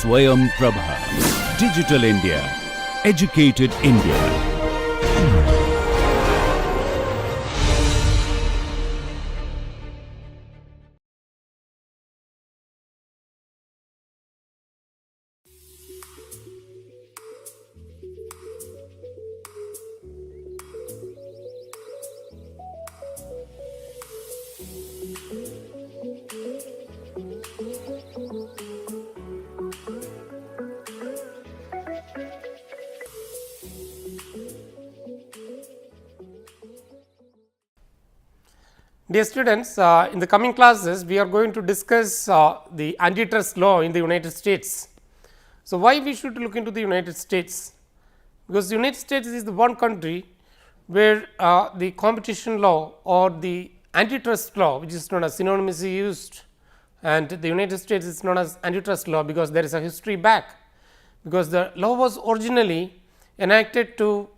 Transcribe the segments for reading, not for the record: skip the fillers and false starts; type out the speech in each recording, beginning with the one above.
Swayam Prabha. Digital India. Educated India. Dear students, in the coming classes we are going to discuss the antitrust law in the United States. So, why we should look into the United States? Because the United States is the one country where the competition law or the antitrust law, which is known as synonymously used, and the United States is known as antitrust law because there is a history back, because the law was originally enacted to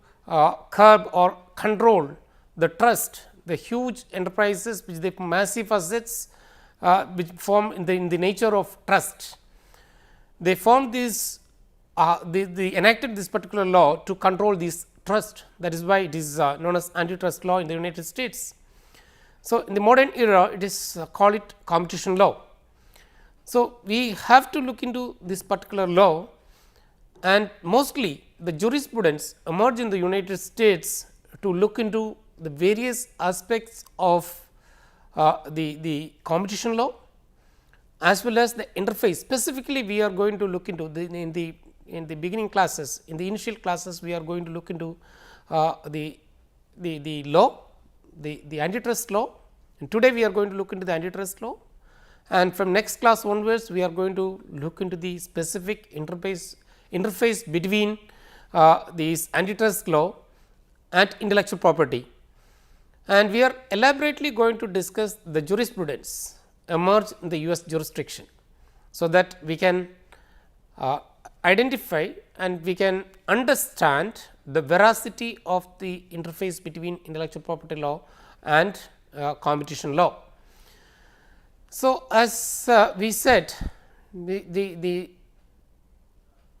curb or control the trust, the huge enterprises which they massive assets which form in the nature of trust. They formed this they enacted this particular law to control this trust, that is why it is known as antitrust law in the United States. So, in the modern era it is call it competition law. So, we have to look into this particular law, and mostly the jurisprudence emerge in the United States to look into the various aspects of the competition law as well as the interface. Specifically, we are going to look into in the beginning classes, in the initial classes we are going to look into the law, the antitrust law, and today we are going to look into the antitrust law, and from next class onwards we are going to look into the specific interface between this antitrust law and intellectual property. And we are elaborately going to discuss the jurisprudence emerged in the US jurisdiction, so that we can identify and we can understand the veracity of the interface between intellectual property law and competition law. So, as we said, the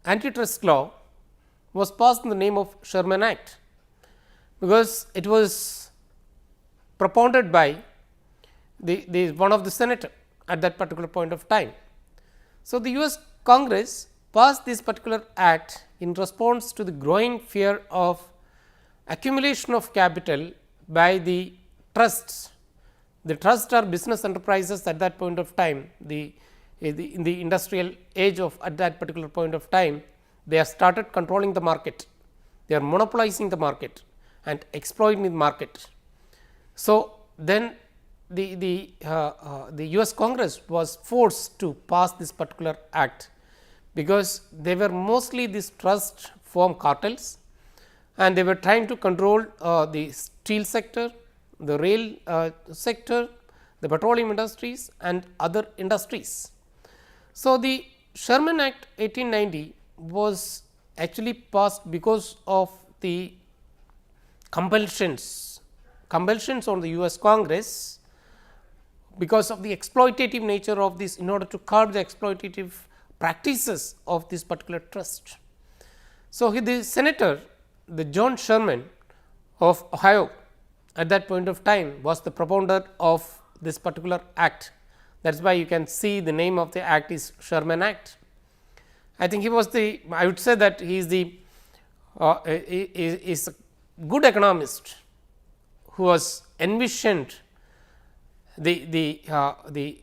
antitrust law was passed in the name of Sherman Act, because it was propounded by the one of the senator at that particular point of time. So, the US Congress passed this particular act in response to the growing fear of accumulation of capital by the trusts. The trusts are business enterprises at that point of time, in the industrial age of at that particular point of time, they have started controlling the market, they are monopolizing the market and exploiting the market. So, then the US Congress was forced to pass this particular act, because they were mostly these trust form cartels, and they were trying to control the steel sector, the rail sector, the petroleum industries and other industries. So, the Sherman Act 1890 was actually passed because of the compulsions on the US Congress, because of the exploitative nature of this, in order to curb the exploitative practices of this particular trust. So, the senator, the John Sherman of Ohio at that point of time was the propounder of this particular act. That is why you can see the name of the act is Sherman Act. I think he was I would say that he is a good economist who was envisioned the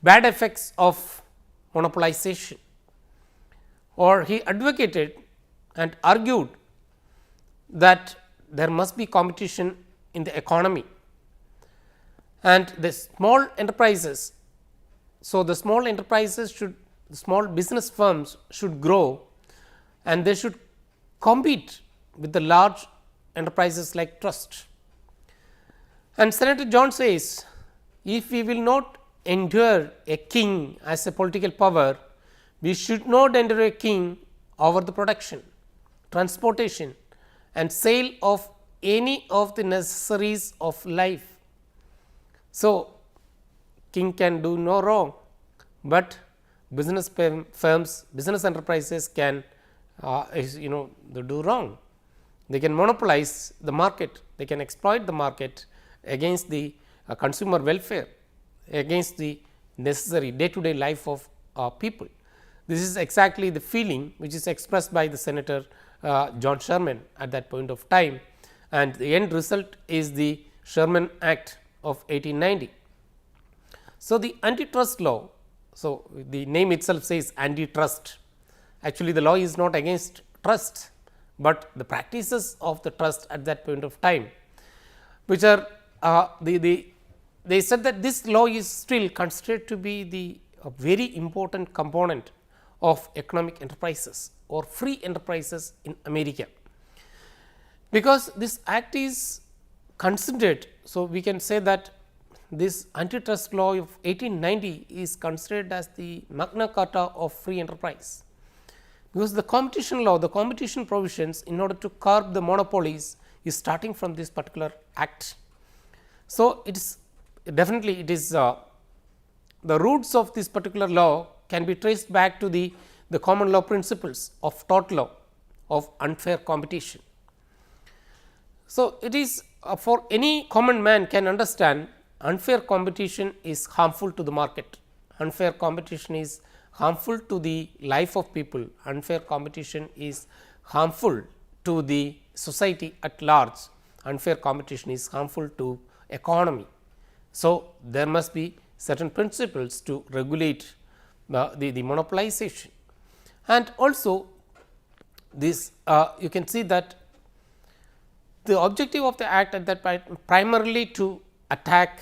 bad effects of monopolization, or he advocated and argued that there must be competition in the economy, and the small enterprises. So, the small enterprises the small business firms should grow, and they should compete with the large enterprises like trust. And Senator John says, if we will not endure a king as a political power, we should not endure a king over the production, transportation and sale of any of the necessaries of life. So, king can do no wrong, but business firms, business enterprises can they do wrong. They can monopolize the market, they can exploit the market against the consumer welfare, against the necessary day to day life of people. This is exactly the feeling which is expressed by the Senator John Sherman at that point of time, and the end result is the Sherman Act of 1890. So, the antitrust law, so the name itself says antitrust. Actually, the law is not against trust, but the practices of the trust at that point of time, which are they said that this law is still considered to be the very important component of economic enterprises or free enterprises in America, because this act is considered. So, we can say that this antitrust law of 1890 is considered as the Magna Carta of free enterprise, because the competition law, the competition provisions in order to curb the monopolies is starting from this particular act. So, it is definitely it is the roots of this particular law can be traced back to the common law principles of tort law of unfair competition. So, it is for any common man can understand unfair competition is harmful to the market, unfair competition is harmful to the life of people, unfair competition is harmful to the society at large, unfair competition is harmful to economy. So, there must be certain principles to regulate the monopolization, and also this you can see that the objective of the act at that point primarily to attack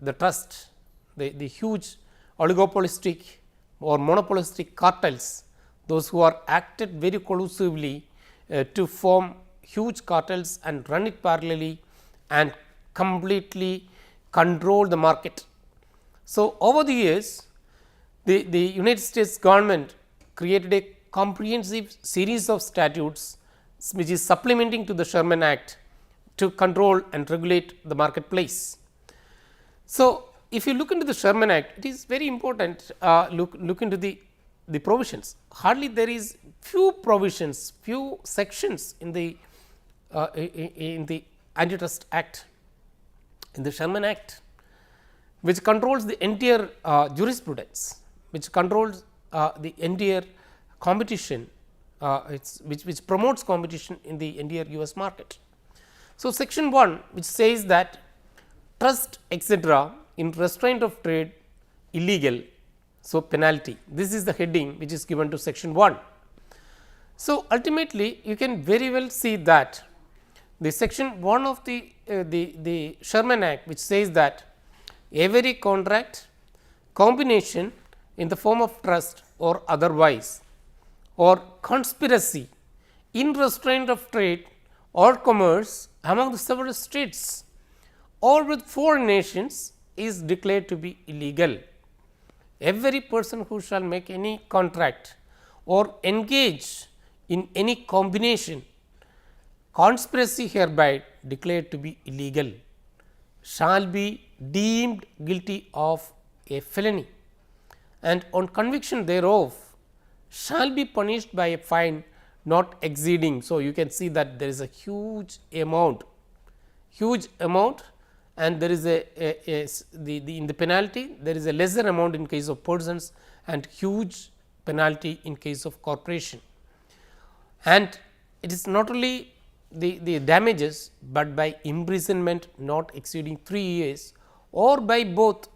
the trust, the huge oligopolistic or monopolistic cartels, those who are acted very collusively to form huge cartels and run it parallelly and completely control the market. So, over the years the United States government created a comprehensive series of statutes which is supplementing to the Sherman Act to control and regulate the marketplace. So, if you look into the Sherman Act, it is very important look into the provisions. Hardly there is few provisions, few sections in the Antitrust Act, in the Sherman Act, which controls the entire jurisprudence, which controls the entire competition, which promotes competition in the entire US market. So, section 1 which says that trust etc. in restraint of trade illegal, so penalty, this is the heading which is given to section 1. So, ultimately you can very well see that the section 1 of the Sherman Act, which says that every contract, combination in the form of trust or otherwise, or conspiracy in restraint of trade or commerce among the several states or with foreign nations is declared to be illegal. Every person who shall make any contract or engage in any combination, conspiracy hereby declared to be illegal, shall be deemed guilty of a felony, and on conviction thereof shall be punished by a fine not exceeding. So, you can see that there is a huge amount, and there is in the penalty there is a lesser amount in case of persons and huge penalty in case of corporation. And it is not only the damages, but by imprisonment not exceeding 3 years or by both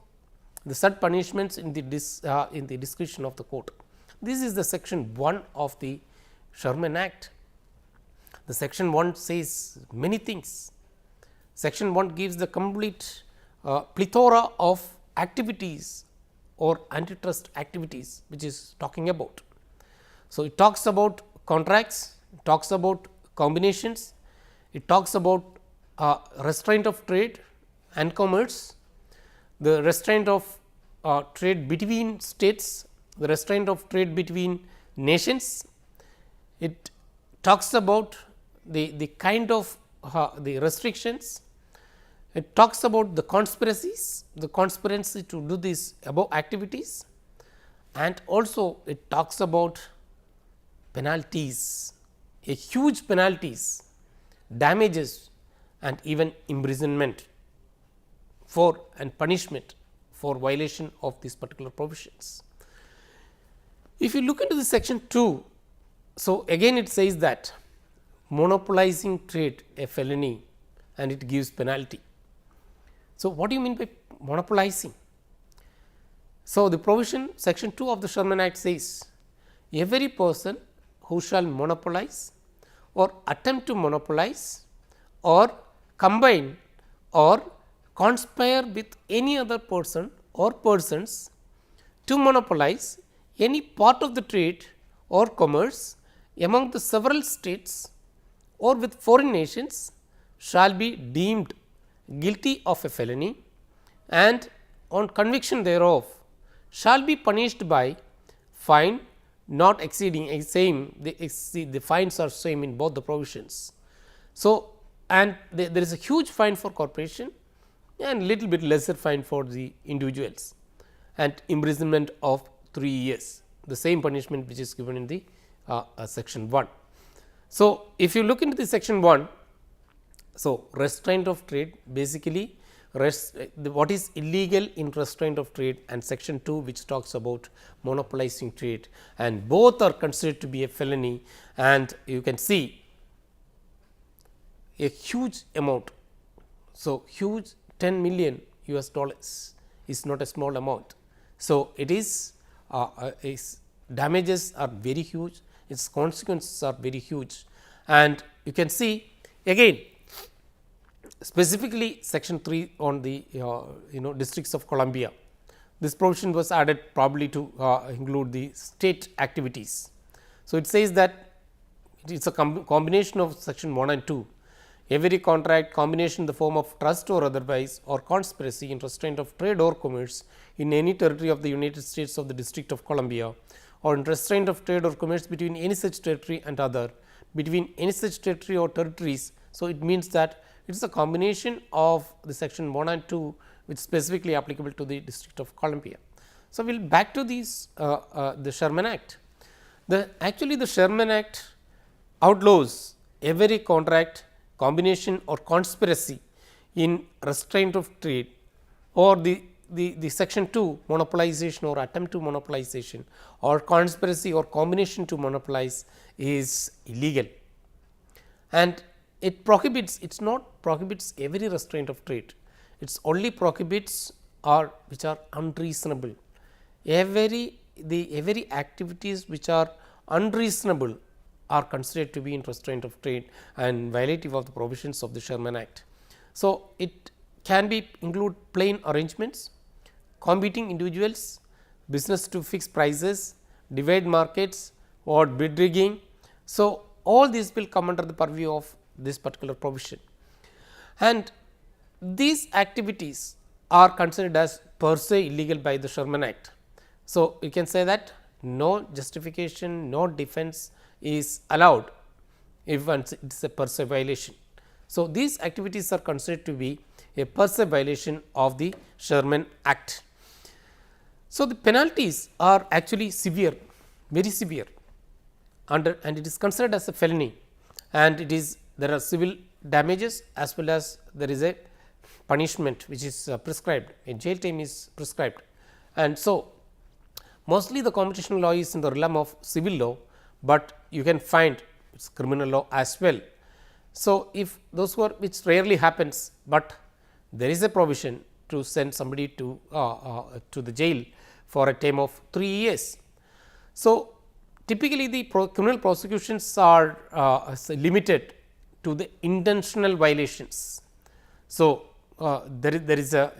the said punishments in the discretion of the court. This is the section 1 of the Sherman Act. The section 1 says many things. Section 1 gives the complete plethora of activities or antitrust activities which is talking about. So, it talks about contracts, it talks about combinations, it talks about restraint of trade and commerce, the restraint of trade between states, the restraint of trade between nations. It talks about the kind of the restrictions. It talks about the conspiracies, the conspiracy to do these above activities, and also it talks about penalties, a huge penalties, damages and even imprisonment for and punishment for violation of these particular provisions. If you look into the section 2, so again it says that monopolizing trade a felony and it gives penalty. So, what do you mean by monopolizing? So, the provision section 2 of the Sherman Act says every person who shall monopolize or attempt to monopolize or combine or conspire with any other person or persons to monopolize any part of the trade or commerce among the several states or with foreign nations shall be deemed guilty of a felony and on conviction thereof shall be punished by fine not exceeding same the fines are same in both the provisions. So, and there is a huge fine for corporation and little bit lesser fine for the individuals and imprisonment of 3 years, the same punishment which is given in the section 1. So, if you look into the section 1, so restraint of trade basically what is illegal in restraint of trade and section 2 which talks about monopolizing trade, and both are considered to be a felony, and you can see a huge amount. So, huge 10 million US dollars is not a small amount. So, it is damages are very huge, its consequences are very huge, and you can see again specifically section 3 on the Districts of Columbia. This provision was added probably to include the state activities. So, it says that it is a combination of section 1 and 2. Every contract, combination in the form of trust or otherwise or conspiracy in restraint of trade or commerce in any territory of the United States of the District of Columbia, or in restraint of trade or commerce between any such territory and other, between any such territory or territories. So, it means that it is a combination of the section 1 and 2 which specifically applicable to the District of Columbia. So, we will back to these the Sherman Act. Actually the Sherman Act outlaws every contract, combination or conspiracy in restraint of trade, or the section 2 monopolization or attempt to monopolization or conspiracy or combination to monopolize is illegal, and it prohibits, it is not prohibits every restraint of trade, it only prohibits or which are unreasonable. Every activities which are unreasonable are considered to be in restraint of trade and violative of the provisions of the Sherman Act. So, it can be include plain arrangements, competing individuals, business to fix prices, divide markets or bid rigging. So, all these will come under the purview of this particular provision, and these activities are considered as per se illegal by the Sherman Act. So, you can say that no justification, no defense is allowed if it is a per se violation. So, these activities are considered to be a per se violation of the Sherman Act. So, the penalties are actually severe, very severe and it is considered as a felony, and it is there are civil damages as well as there is a punishment which is prescribed, a jail time is prescribed. And so, mostly the competition law is in the realm of civil law, but you can find it is criminal law as well. So, if those were which rarely happens, but there is a provision to send somebody to the jail for a term of 3 years. So, typically the criminal prosecutions are limited to the intentional violations. So, there is a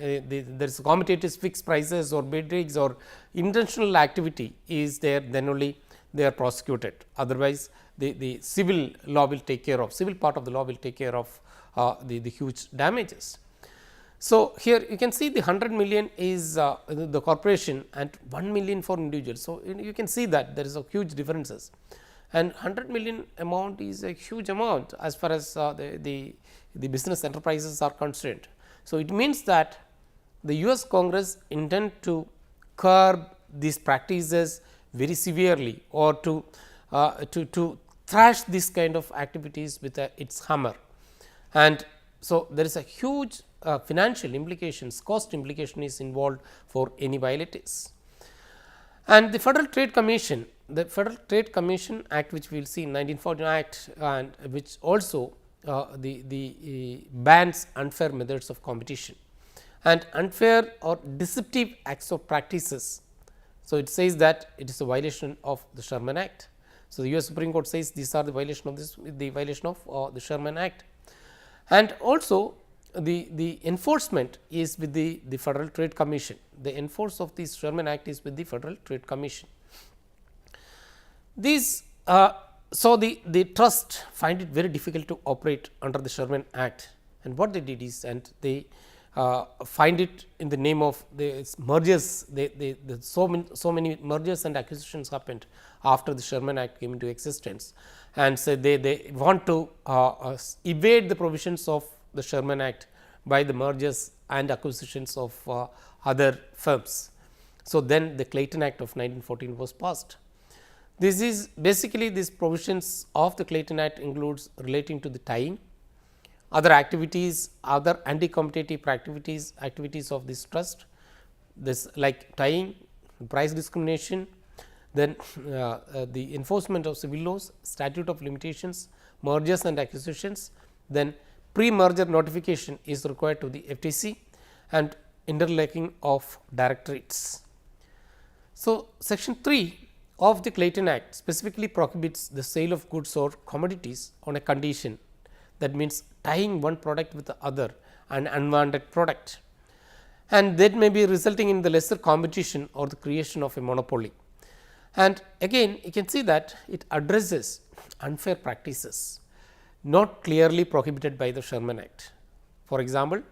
commutative fixed prices or bid rigs or intentional activity is there, then only they are prosecuted, otherwise the civil law will take care of, civil part of the law will take care of the huge damages. So, here you can see the 100 million is the corporation and 1 million for individuals. So, you can see that there is a huge differences, and 100 million amount is a huge amount as far as the business enterprises are concerned. So, it means that the US Congress intend to curb these practices very severely or to thrash this kind of activities with its hammer. And so, there is a huge financial implications, cost implication is involved for any violators. And the Federal Trade Commission, the Federal Trade Commission Act, which we will see in 1914 Act, and which also the bans unfair methods of competition and unfair or deceptive acts of practices. So, it says that it is a violation of the Sherman Act. So, the US Supreme Court says these are the violation of the Sherman Act, and also the enforcement is with the Federal Trade Commission. The enforce of this Sherman Act is with the Federal Trade Commission. These so the trust find it very difficult to operate under the Sherman Act, and what they did is, and they find it in the name of the mergers. So many mergers and acquisitions happened after the Sherman Act came into existence, and so they want to evade the provisions of the Sherman Act by the mergers and acquisitions of other firms. So, then the Clayton Act of 1914 was passed. This is basically these provisions of the Clayton Act includes relating to the tying, other activities, other anti-competitive activities of this trust, this like tying, price discrimination, then the enforcement of civil laws, statute of limitations, mergers and acquisitions, then pre-merger notification is required to the FTC, and interlocking of directorates. So, section 3 of the Clayton Act specifically prohibits the sale of goods or commodities on a condition, that means tying one product with the other, an unwanted product, and that may be resulting in the lesser competition or the creation of a monopoly. And again you can see that it addresses unfair practices not clearly prohibited by the Sherman Act. For example,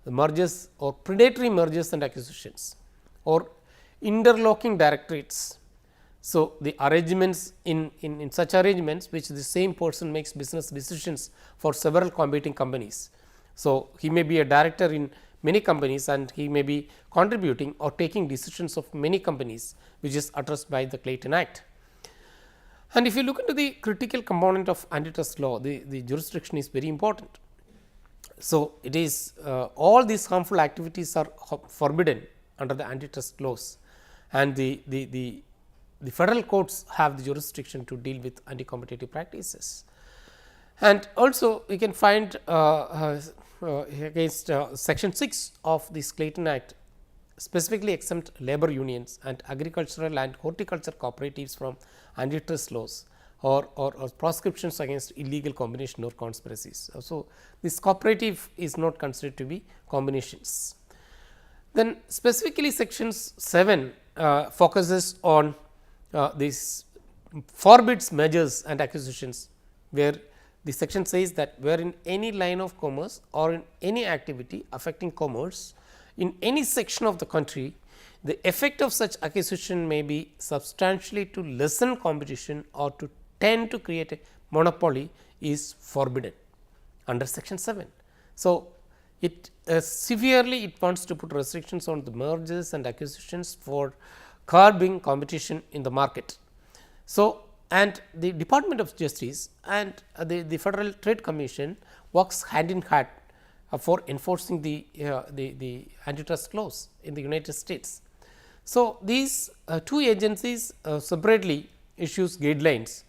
the mergers or predatory mergers and acquisitions or interlocking directorates. So, the arrangements in such arrangements which the same person makes business decisions for several competing companies. So, he may be a director in many companies and he may be contributing or taking decisions of many companies, which is addressed by the Clayton Act. And if you look into the critical component of antitrust law, the jurisdiction is very important. So, it is all these harmful activities are forbidden under the antitrust laws, and the federal courts have the jurisdiction to deal with anti-competitive practices. And also we can find against section 6 of this Clayton Act specifically exempt labor unions and agricultural and horticulture cooperatives from antitrust laws or proscriptions against illegal combination or conspiracies. So, this cooperative is not considered to be combinations. Then specifically sections 7 focuses on this forbids mergers and acquisitions, where the section says that where in any line of commerce or in any activity affecting commerce in any section of the country, the effect of such acquisition may be substantially to lessen competition or to tend to create a monopoly is forbidden under section 7. So, it severely it wants to put restrictions on the mergers and acquisitions for curbing competition in the market. So, and the Department of Justice and the Federal Trade Commission works hand in hand for enforcing the antitrust laws in the United States. So, these two agencies separately issues guidelines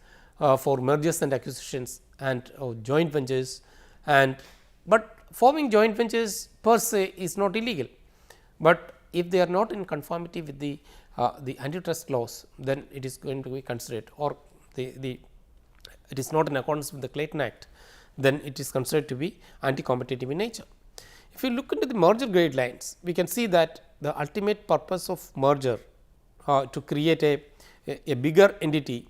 for mergers and acquisitions and joint ventures, and but forming joint ventures per se is not illegal, but if they are not in conformity with the antitrust laws, then it is going to be considered, or it is not in accordance with the Clayton Act, then it is considered to be anti-competitive in nature. If you look into the merger guidelines, we can see that the ultimate purpose of merger to create a bigger entity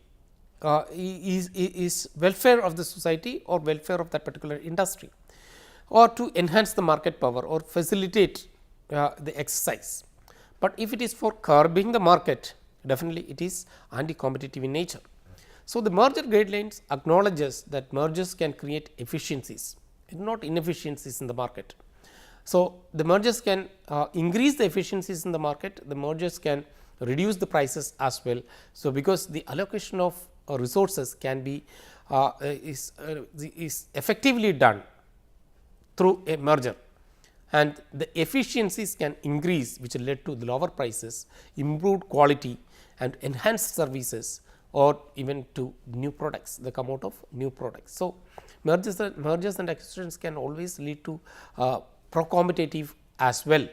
is welfare of the society or welfare of that particular industry, or to enhance the market power or facilitate the exercise. But if it is for curbing the market, definitely it is anti-competitive in nature. So, the merger guidelines acknowledges that mergers can create efficiencies, not inefficiencies in the market. So, the mergers can increase the efficiencies in the market, the mergers can reduce the prices as well. So, because the allocation of resources can be is effectively done through a merger, and the efficiencies can increase, which led to the lower prices, improved quality and enhanced services, or even to new products that come out of new products. So, mergers and acquisitions can always lead to pro-competitive as well.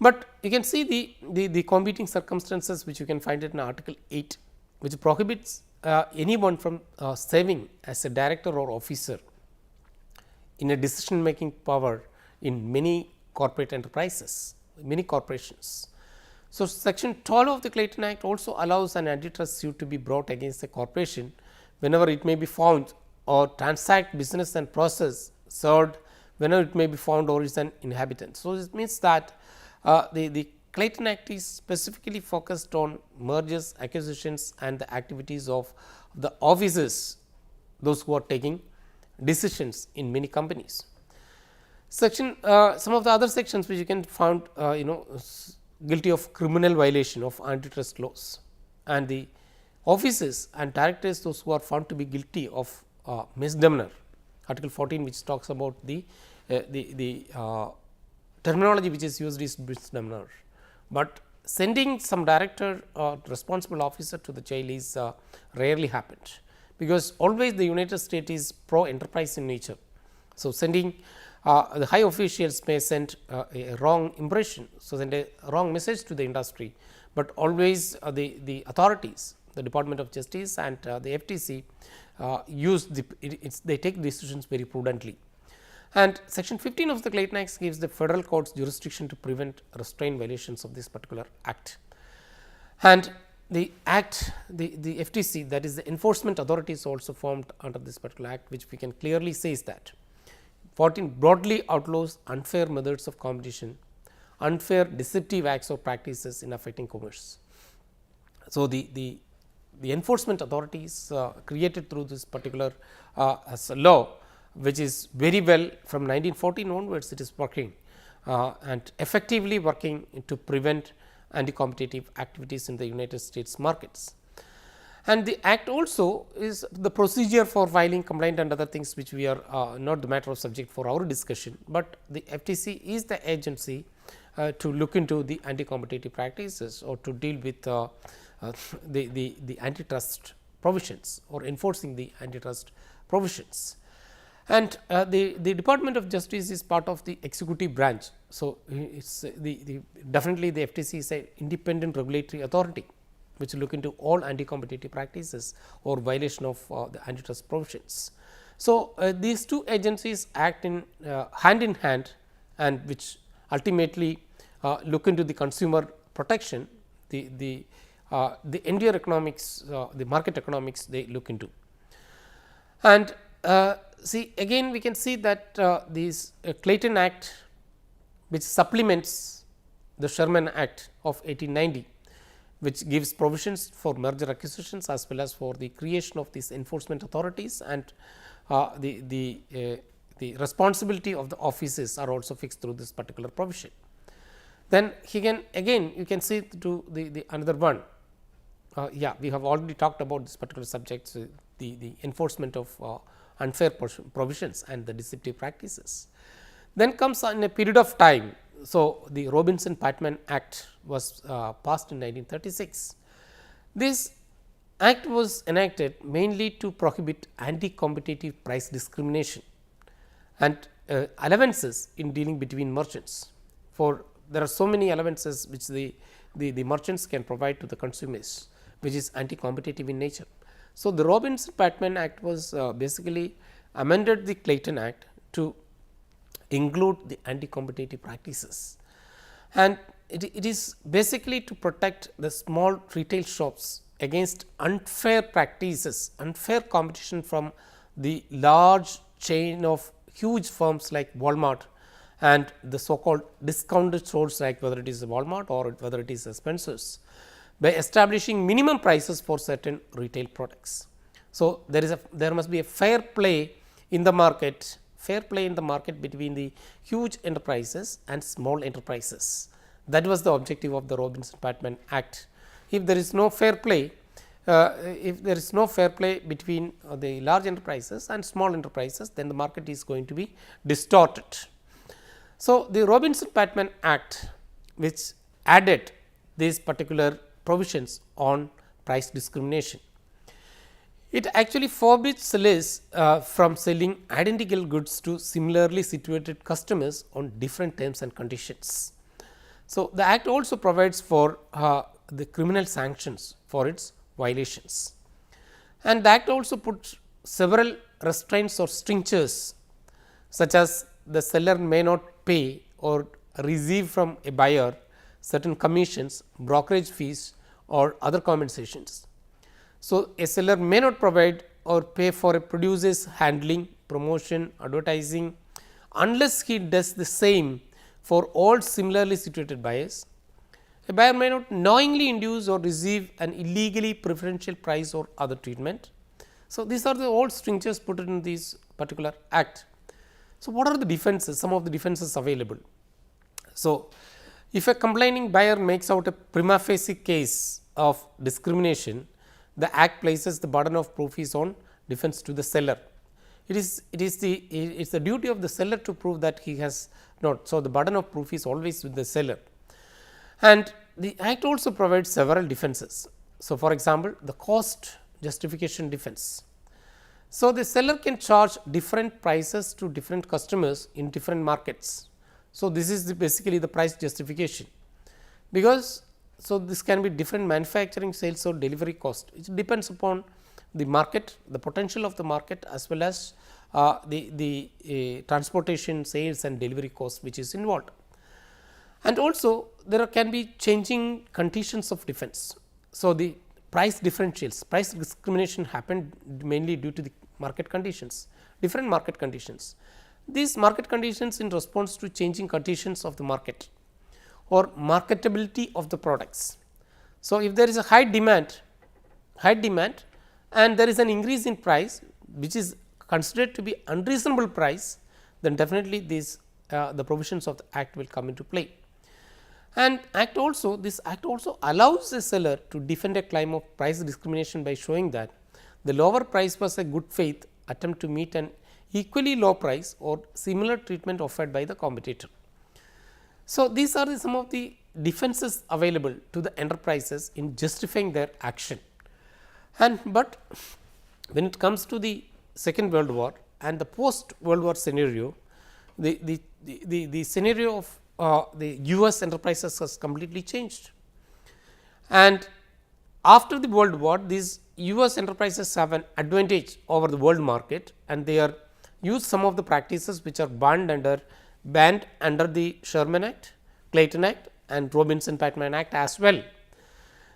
But you can see the competing circumstances which you can find it in article 8, which prohibits anyone from serving as a director or officer in a decision making power in many corporate enterprises, many corporations. So, section 12 of the Clayton Act also allows an antitrust suit to be brought against a corporation whenever it may be found or transact business and process served whenever it may be found or is an inhabitant. So, this means that the Clayton Act is specifically focused on mergers, acquisitions and the activities of the officers, those who are taking decisions in many companies. Section some of the other sections which you can find guilty of criminal violation of antitrust laws, and the officers and directors those who are found to be guilty of misdemeanor, article 14 which talks about the terminology which is used is misdemeanor, but sending some director or responsible officer to the jail is rarely happened, because always the United States is pro enterprise in nature. So, sending the high officials may send a wrong impression, so send a wrong message to the industry, but always the authorities, the Department of Justice and the FTC use they take decisions very prudently. And section 15 of the Clayton Act gives the federal courts jurisdiction to prevent restraint violations of this particular act. And the act, the FTC, that is the enforcement authority, is also formed under this particular act, which we can clearly says that 14 broadly outlaws unfair methods of competition, unfair deceptive acts or practices in affecting commerce. So, the enforcement authority is created through this particular as a law, which is very well from 1914 onwards it is working and effectively working to prevent anti-competitive activities in the United States markets. And the act also is the procedure for filing complaint and other things which we are not the matter of subject for our discussion, but the FTC is the agency to look into the anti-competitive practices or to deal with the antitrust provisions or enforcing the antitrust provisions. And the Department of Justice is part of the executive branch. So, it is definitely the FTC is an independent regulatory authority which look into all anti-competitive practices or violation of the antitrust provisions. So, these two agencies act in hand in hand, and which ultimately look into the consumer protection, the entire economics, the market economics they look into. And see, again we can see that this Clayton Act, which supplements the Sherman Act of 1890, which gives provisions for merger acquisitions as well as for the creation of these enforcement authorities, and the responsibility of the offices are also fixed through this particular provision. Then he can again you can see to the another one. Yeah, we have already talked about this particular subject, the enforcement of unfair provisions and the deceptive practices. Then comes in a period of time. So, the Robinson-Patman Act was passed in 1936. This act was enacted mainly to prohibit anti-competitive price discrimination and allowances in dealing between merchants. For there are so many allowances which the merchants can provide to the consumers, which is anti-competitive in nature. So, the Robinson-Patman Act was basically amended the Clayton Act to include the anti-competitive practices, and it is basically to protect the small retail shops against unfair practices, unfair competition from the large chain of huge firms like Walmart and the so called discounted stores like whether it is Walmart or whether it is Spencer's, by establishing minimum prices for certain retail products. So, there must be a fair play in the market between the huge enterprises and small enterprises, That was the objective of the Robinson-Patman Act. If there is no fair play, between the large enterprises and small enterprises, then the market is going to be distorted. So, the Robinson-Patman Act, which added these particular provisions on price discrimination, it actually forbids sellers from selling identical goods to similarly situated customers on different terms and conditions. So, the Act also provides for the criminal sanctions for its violations, and the Act also puts several restraints or strictures, such as the seller may not pay or receive from a buyer certain commissions, brokerage fees or other compensations. So, a seller may not provide or pay for a producer's handling, promotion, advertising, unless he does the same for all similarly situated buyers. A buyer may not knowingly induce or receive an illegally preferential price or other treatment. So, these are the all strictures put in this particular act. So, what are the defenses? Some of the defenses available. So, if a complaining buyer makes out a prima facie case of discrimination, the Act places the burden of proof is on defense to the seller. It is the duty of the seller to prove that he has not. So, the burden of proof is always with the seller, and the Act also provides several defenses. So, for example, the cost justification defense. So, the seller can charge different prices to different customers in different markets. So, this is basically the price justification, because so this can be different manufacturing, sales or delivery cost. It depends upon the market, the potential of the market, as well as the transportation, sales and delivery cost which is involved. And also there can be changing conditions of defense. So, the price differentials, price discrimination happened mainly due to the market conditions, different market conditions. These market conditions in response to changing conditions of the market or marketability of the products. So, if there is a high demand and there is an increase in price which is considered to be unreasonable price, then definitely these the provisions of the Act will come into play. And this Act also allows the seller to defend a claim of price discrimination by showing that the lower price was a good faith attempt to meet an equally low price or similar treatment offered by the competitor. So, these are some of the defenses available to the enterprises in justifying their action. But when it comes to the Second World War and the post World War scenario, the scenario of the US enterprises has completely changed. And after the World War, these US enterprises have an advantage over the world market, and they are use some of the practices which are banned under the Sherman Act, Clayton Act and Robinson-Patman Act as well.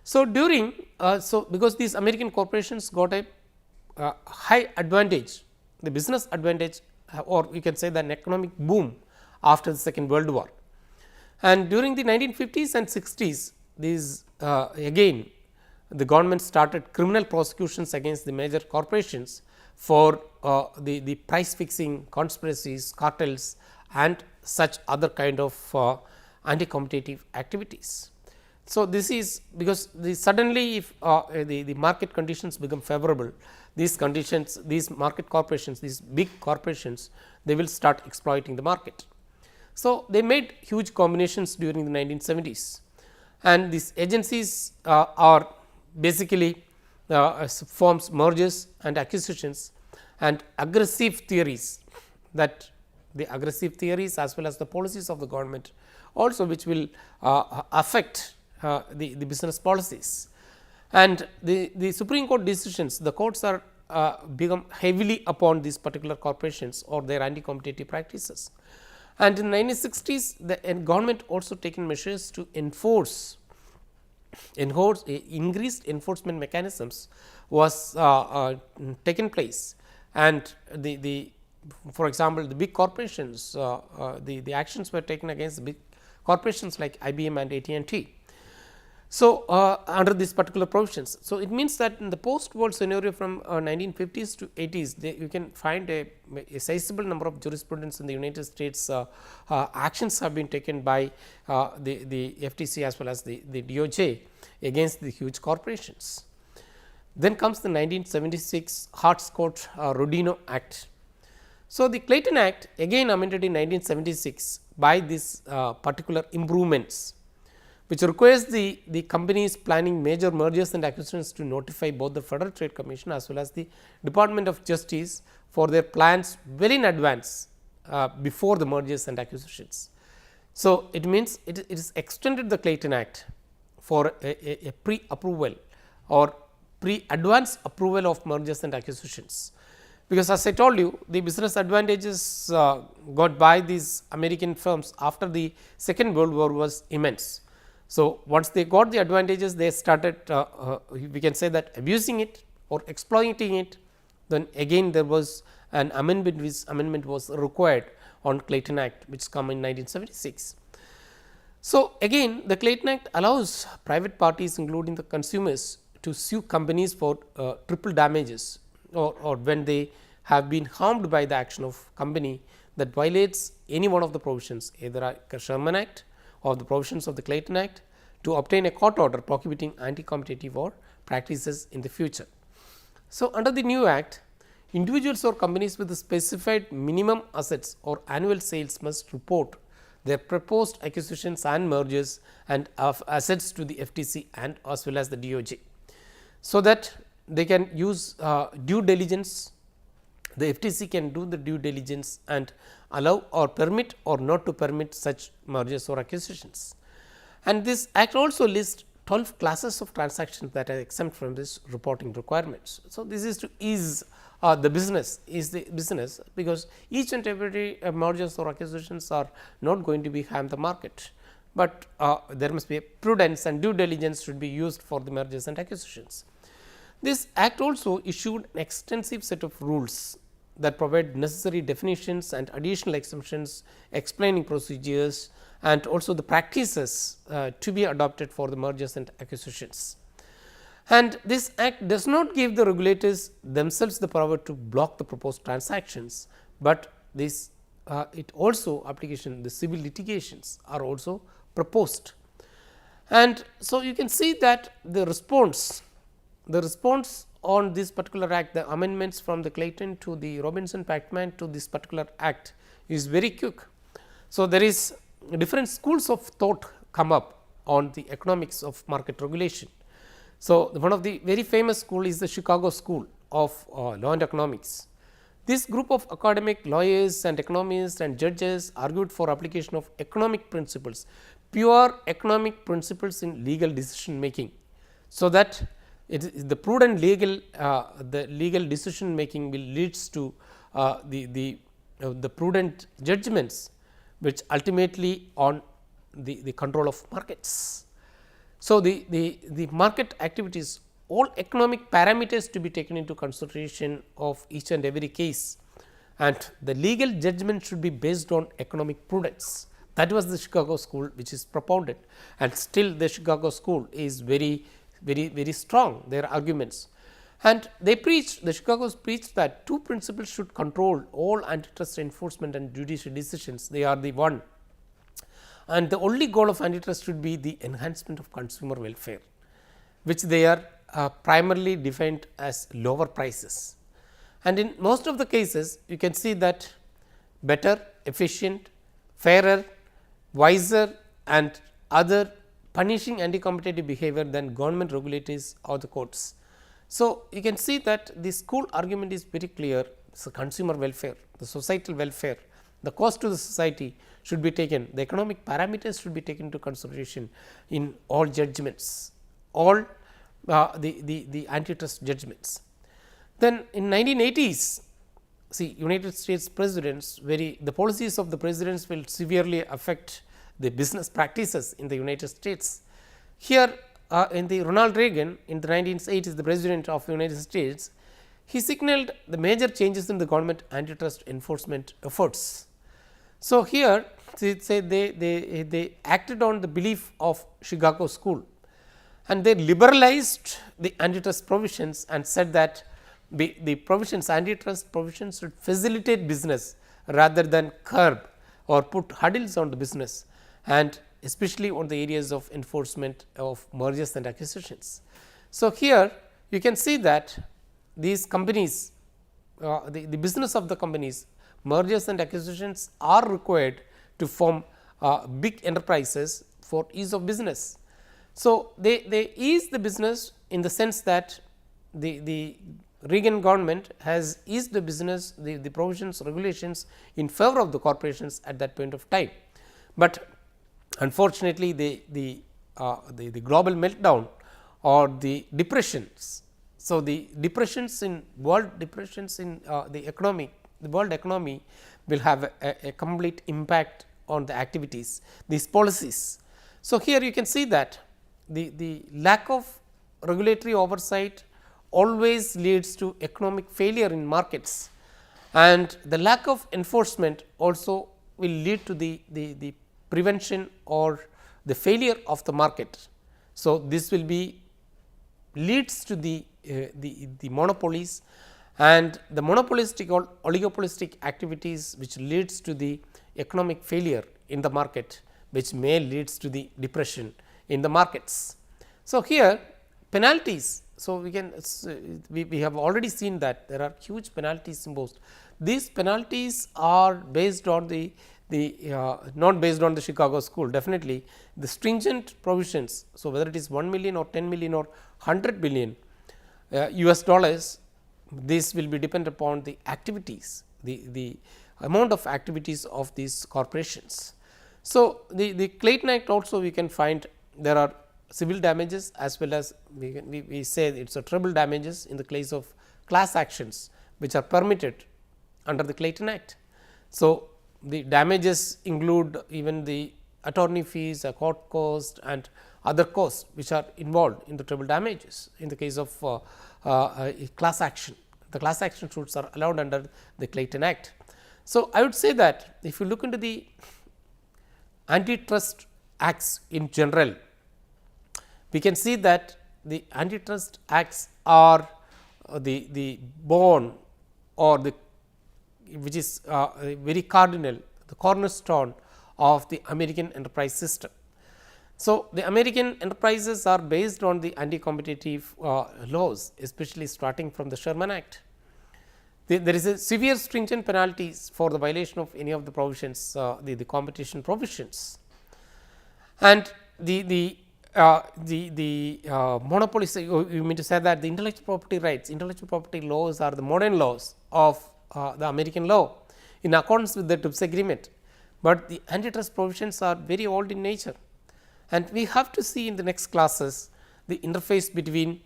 So, because these American corporations got a high advantage, the business advantage, or we can say an economic boom after the Second World War. And during the 1950s and 60s, these again the government started criminal prosecutions against the major corporations for the price fixing, conspiracies, cartels and such other kind of anti-competitive activities. So, this is because suddenly if the market conditions become favorable, these conditions, these market corporations, these big corporations, they will start exploiting the market. So, they made huge combinations during the 1970s, and these agencies are basically forms mergers and acquisitions and aggressive theories, that the aggressive theories as well as the policies of the government also which will affect the business policies. And the Supreme Court decisions, the courts are become heavily upon these particular corporations or their anti-competitive practices. And in the 1960s, the government also taken measures to enforce increased enforcement mechanisms was taken place, and for example, the big corporations, the actions were taken against the big corporations like IBM and AT&T. So, under these particular provisions. So, it means that in the post war scenario from 1950s to 80s, you can find a sizable number of jurisprudence in the United States. Actions have been taken by the FTC as well as the DOJ against the huge corporations. Then comes the 1976 Hart-Scott-Rodino Act. So, the Clayton Act again amended in 1976 by these particular improvements, which requires the companies planning major mergers and acquisitions to notify both the Federal Trade Commission as well as the Department of Justice for their plans well in advance before the mergers and acquisitions. So, it means it is extended the Clayton Act for a pre-approval or pre-advance approval of mergers and acquisitions, because as I told you, the business advantages got by these American firms after the Second World War was immense. So, once they got the advantages, they started we can say that abusing it or exploiting it. Then again there was an amendment, which amendment was required on Clayton Act, which come in 1976. So, again the Clayton Act allows private parties including the consumers to sue companies for triple damages, or when they have been harmed by the action of company that violates any one of the provisions, either a Sherman Act or the provisions of the Clayton Act, to obtain a court order prohibiting anti-competitive or practices in the future. So, under the new act, individuals or companies with the specified minimum assets or annual sales must report their proposed acquisitions and mergers and of assets to the FTC and as well as the DOJ, so that they can use due diligence. The FTC can do the due diligence and allow or permit or not to permit such mergers or acquisitions. And this act also lists 12 classes of transactions that are exempt from this reporting requirements. So, this is to ease the business, because each and every mergers or acquisitions are not going to be harm the market, but there must be a prudence and due diligence should be used for the mergers and acquisitions. This act also issued an extensive set of rules that provide necessary definitions and additional exemptions, explaining procedures and also the practices to be adopted for the mergers and acquisitions. And this act does not give the regulators themselves the power to block the proposed transactions, but this it also application the civil litigations are also proposed. And so, you can see that the response on this particular act, the amendments from the Clayton to the Robinson-Pacman to this particular act is very quick. So, there is different schools of thought come up on the economics of market regulation. So, one of the very famous school is the Chicago School of Law and Economics. This group of academic lawyers and economists and judges argued for application of economic principles, pure economic principles in legal decision making, so that it is the prudent legal decision making will leads to the prudent judgments, which ultimately on the control of markets. So, the market activities, all economic parameters to be taken into consideration of each and every case, and the legal judgment should be based on economic prudence. That was the Chicago School which is propounded, and still the Chicago School is very strong, their arguments. And they preached, the Chicago's preached that two principles should control all antitrust enforcement and judicial decisions. They are the one, and the only goal of antitrust should be the enhancement of consumer welfare, which they are primarily defined as lower prices. And in most of the cases, you can see that better, efficient, fairer, wiser and other punishing anti-competitive behavior than government regulators or the courts. So, you can see that the school argument is very clear. So, consumer welfare, the societal welfare, the cost to the society should be taken, the economic parameters should be taken into consideration in all judgments, all the antitrust judgments. Then in 1980s, see, United States presidents, the policies of the presidents will severely affect the business practices in the United States. Here in the Ronald Reagan in the 1980s, the president of the United States, he signaled the major changes in the government antitrust enforcement efforts. So, here they acted on the belief of Chicago School, and they liberalized the antitrust provisions and said that the provisions, antitrust provisions, should facilitate business rather than curb or put hurdles on the business, and especially on the areas of enforcement of mergers and acquisitions. So, here you can see that these companies, the business of the companies, mergers and acquisitions are required to form big enterprises for ease of business. So, they ease the business in the sense that the Reagan government has eased the business, the provisions, regulations in favor of the corporations at that point of time. But unfortunately, the global meltdown or the depressions. So, the depressions in world depressions in the economy, the world economy will have a complete impact on the activities, these policies. So, here you can see that the lack of regulatory oversight always leads to economic failure in markets, and the lack of enforcement also will lead to the prevention or the failure of the market. So, this will be leads to the monopolies and the monopolistic or oligopolistic activities, which leads to the economic failure in the market, which may leads to the depression in the markets. So, here penalties. So, we can we have already seen that there are huge penalties imposed. These penalties are based on the not based on the Chicago school, definitely the stringent provisions. So, whether it is 1 million or 10 million or 100 billion US dollars, this will be depend upon the activities, the amount of activities of these corporations. So, the Clayton Act also we can find there are civil damages as well as we say it is a treble damages in the case of class actions, which are permitted under the Clayton Act. So, the damages include even the attorney fees, a court cost and other costs which are involved in the treble damages in the case of a class action. The class action suits are allowed under the Clayton Act. So, I would say that if you look into the antitrust acts in general, we can see that the antitrust acts are the bone or the which is very cardinal, the cornerstone of the American enterprise system. So, the American enterprises are based on the anti-competitive laws, especially starting from the Sherman Act. There is a severe stringent penalties for the violation of any of the provisions, the competition provisions, and the monopolies. You mean to say that the intellectual property rights, intellectual property laws are the modern laws of the American law in accordance with the TRIPS agreement, but the antitrust provisions are very old in nature, and we have to see in the next classes the interface between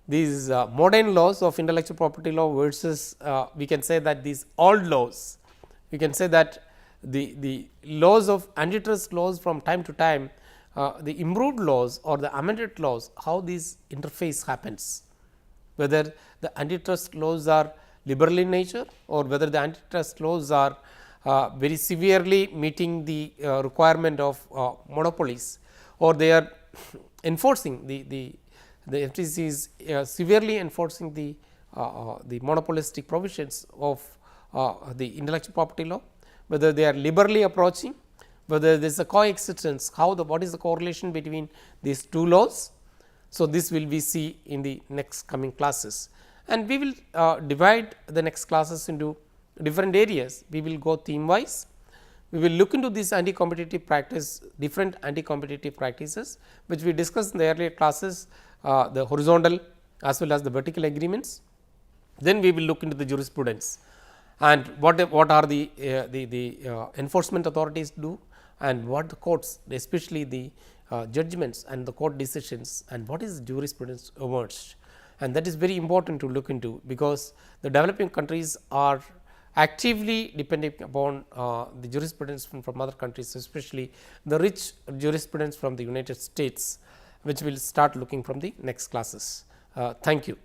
these modern laws of intellectual property law versus we can say that these old laws. We can say that the laws of antitrust laws from time to time, the improved laws or the amended laws, how this interface happens, whether the antitrust laws are liberal in nature or whether the antitrust laws are very severely meeting the requirement of monopolies, or they are enforcing the FTC is severely enforcing the monopolistic provisions of the intellectual property law, whether they are liberally approaching, whether there is a coexistence, what is the correlation between these two laws. So, this will we see in the next coming classes, and we will divide the next classes into different areas. We will go theme wise. We will look into this anti-competitive practice, different anti-competitive practices, which we discussed in the earlier classes, the horizontal as well as the vertical agreements. Then we will look into the jurisprudence and what are the enforcement authorities do, and what the courts, especially the judgments and the court decisions, and what is jurisprudence emerged. And that is very important to look into, because the developing countries are actively depending upon the jurisprudence from other countries, especially the rich jurisprudence from the United States, which we will start looking from the next classes. Thank you.